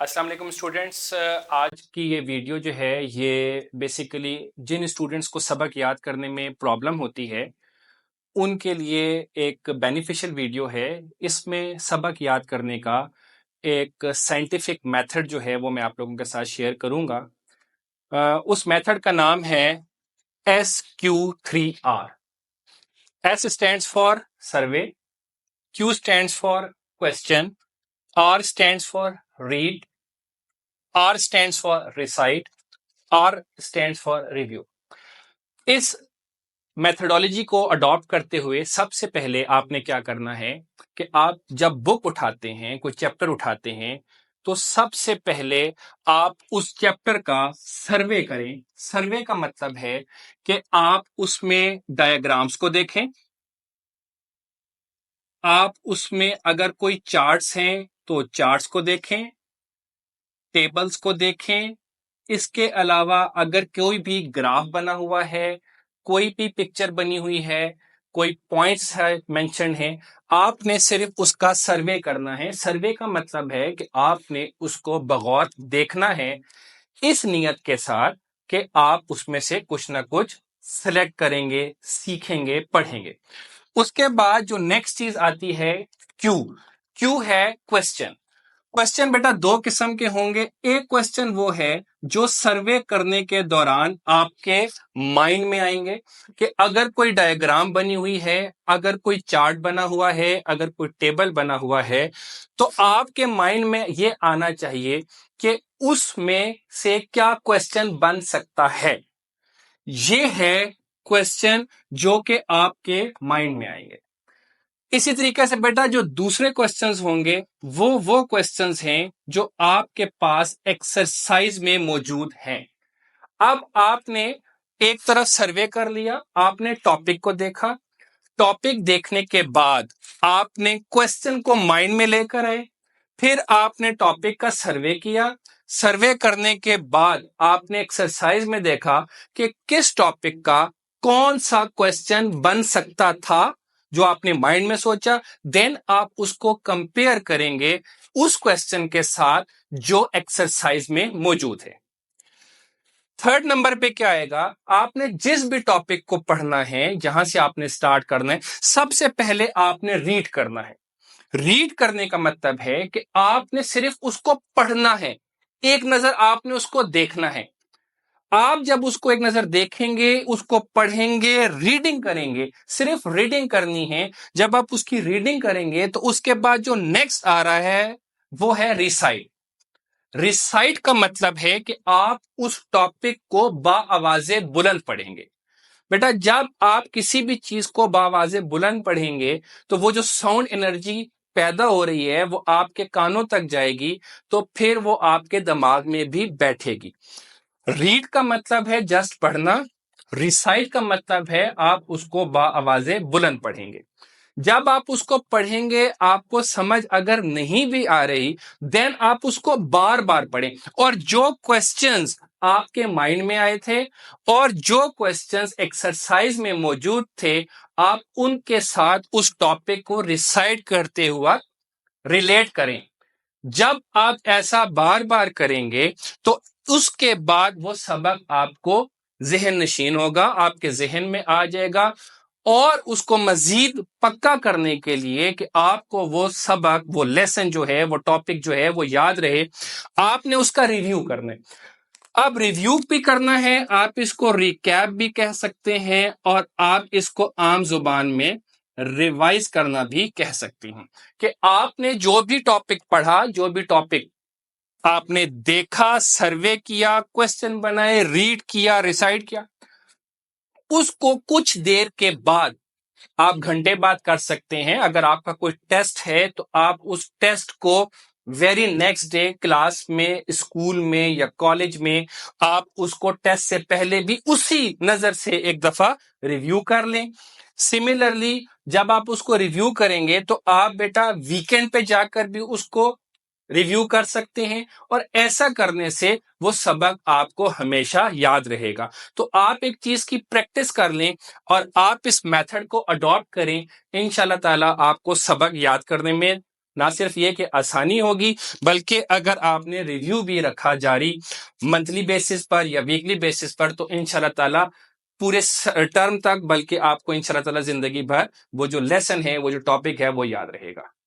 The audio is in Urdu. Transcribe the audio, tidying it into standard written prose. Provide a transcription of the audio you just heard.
السلام علیکم اسٹوڈینٹس، آج کی یہ ویڈیو جو ہے یہ بیسیکلی جن اسٹوڈینٹس کو سبق یاد کرنے میں پرابلم ہوتی ہے ان کے لیے ایک بینیفیشل ویڈیو ہے۔ اس میں سبق یاد کرنے کا ایک سائنٹیفک میتھڈ جو ہے وہ میں آپ لوگوں کے ساتھ شیئر کروں گا۔ اس میتھڈ کا نام ہے SQ3R۔ S stands for survey, Q stands for question, R stands for read, R stands for recite, R stands for review۔ اس میتھڈالوجی کو اڈاپٹ کرتے ہوئے سب سے پہلے آپ نے کیا کرنا ہے کہ آپ جب بک اٹھاتے ہیں، کوئی چیپٹر اٹھاتے ہیں، تو سب سے پہلے آپ اس چیپٹر کا سروے کریں۔ سروے کا مطلب ہے کہ آپ اس میں ڈائیگرامز کو دیکھیں، آپ اس میں اگر کوئی چارٹس ہیں تو چارٹس کو دیکھیں، ٹیبلز کو دیکھیں۔ اس کے علاوہ اگر کوئی بھی گراف بنا ہوا ہے، کوئی بھی پکچر بنی ہوئی ہے، کوئی پوائنٹس ہے مینشن ہے، آپ نے صرف اس کا سروے کرنا ہے۔ سروے کا مطلب ہے کہ آپ نے اس کو بغور دیکھنا ہے، اس نیت کے ساتھ کہ آپ اس میں سے کچھ نہ کچھ سلیکٹ کریں گے، سیکھیں گے، پڑھیں گے۔ اس کے بعد جو نیکسٹ چیز آتی ہے کیو ہے کوشچن۔ کوشچن بیٹا دو قسم کے ہوں گے۔ ایک کوشچن وہ ہے جو سروے کرنے کے دوران آپ کے مائنڈ میں آئیں گے کہ اگر کوئی ڈائیگرام بنی ہوئی ہے، اگر کوئی چارٹ بنا ہوا ہے، اگر کوئی ٹیبل بنا ہوا ہے، تو آپ کے مائنڈ میں یہ آنا چاہیے کہ اس میں سے کیا کوشچن بن سکتا ہے۔ یہ ہے کوشچن جو کہ آپ کے مائنڈ میں آئیں گے۔ اسی طریقے سے بیٹا جو دوسرے کوسچنز ہوں گے وہ کوسچنز ہیں جو آپ کے پاس ایکسرسائز میں موجود ہیں۔ اب آپ نے ایک طرف سروے کر لیا، آپ نے ٹاپک کو دیکھا، ٹاپک دیکھنے کے بعد آپ نے کوسچن کو مائنڈ میں لے کر آئے، پھر آپ نے ٹاپک کا سروے کیا۔ سروے کرنے کے بعد آپ نے ایکسرسائز میں دیکھا کہ کس ٹاپک کا کون سا کوسچن بن سکتا تھا جو آپ نے مائنڈ میں سوچا، دین آپ اس کو کمپیئر کریں گے اس کوسچن کے ساتھ جو ایکسرسائز میں موجود ہے۔ تھرڈ نمبر پہ کیا آئے گا، آپ نے جس بھی ٹاپک کو پڑھنا ہے، جہاں سے آپ نے سٹارٹ کرنا ہے، سب سے پہلے آپ نے ریڈ کرنا ہے۔ ریڈ کرنے کا مطلب ہے کہ آپ نے صرف اس کو پڑھنا ہے، ایک نظر آپ نے اس کو دیکھنا ہے۔ آپ جب اس کو ایک نظر دیکھیں گے، اس کو پڑھیں گے، ریڈنگ کریں گے، صرف ریڈنگ کرنی ہے۔ جب آپ اس کی ریڈنگ کریں گے تو اس کے بعد جو نیکسٹ آ رہا ہے وہ ہے ریسائٹ۔ ریسائٹ کا مطلب ہے کہ آپ اس ٹاپک کو باآواز بلند پڑھیں گے۔ بیٹا جب آپ کسی بھی چیز کو باآواز بلند پڑھیں گے تو وہ جو ساؤنڈ انرجی پیدا ہو رہی ہے وہ آپ کے کانوں تک جائے گی، تو پھر وہ آپ کے دماغ میں بھی بیٹھے گی۔ ریڈ کا مطلب ہے جسٹ پڑھنا، ریسائٹ کا مطلب ہے آپ اس کو باآواز بلند پڑھیں گے۔ جب آپ اس کو پڑھیں گے، آپ کو سمجھ اگر نہیں بھی آ رہی، دین آپ اس کو بار بار پڑھیں، اور جو کوسچنز آپ کے مائنڈ میں آئے تھے اور جو کوسچنز ایکسرسائز میں موجود تھے، آپ ان کے ساتھ اس ٹاپک کو ریسائٹ کرتے ہوا ریلیٹ کریں۔ جب آپ ایسا بار بار کریں گے تو اس کے بعد وہ سبق آپ کو ذہن نشین ہوگا، آپ کے ذہن میں آ جائے گا، اور اس کو مزید پکا کرنے کے لیے کہ آپ کو وہ سبق، وہ لیسن جو ہے، وہ ٹاپک جو ہے وہ یاد رہے، آپ نے اس کا ریویو کرنا ہے۔ اب ریویو بھی کرنا ہے، آپ اس کو ریکیپ بھی کہہ سکتے ہیں، اور آپ اس کو عام زبان میں ریوائز کرنا بھی کہہ سکتی ہوں کہ آپ نے جو بھی ٹاپک پڑھا، جو بھی ٹاپک آپ نے دیکھا، سروے کیا، کوسچن بنائے، ریڈ کیا، ریسائٹ کیا، اس کو کچھ دیر کے بعد آپ گھنٹے بعد کر سکتے ہیں۔ اگر آپ کا کوئی ٹیسٹ ہے تو آپ اس ٹیسٹ کو ویری نیکسٹ ڈے کلاس میں، اسکول میں یا کالج میں، آپ اس کو ٹیسٹ سے پہلے بھی اسی نظر سے ایک دفعہ ریویو کر لیں۔ سملرلی جب آپ اس کو ریویو کریں گے تو آپ بیٹا ویکینڈ پہ جا کر بھی اس کو ریویو کر سکتے ہیں، اور ایسا کرنے سے وہ سبق آپ کو ہمیشہ یاد رہے گا۔ تو آپ ایک چیز کی پریکٹس کر لیں اور آپ اس میتھڈ کو اڈاپٹ کریں، انشاءاللہ تعالیٰ آپ کو سبق یاد کرنے میں نہ صرف یہ کہ آسانی ہوگی، بلکہ اگر آپ نے ریویو بھی رکھا جاری منتھلی بیسس پر یا ویکلی بیسس پر، تو انشاءاللہ تعالیٰ پورے ٹرم تک، بلکہ آپ کو انشاءاللہ تعالیٰ زندگی بھر وہ جو لیسن ہے، وہ جو ٹاپک ہے، وہ یاد رہے گا.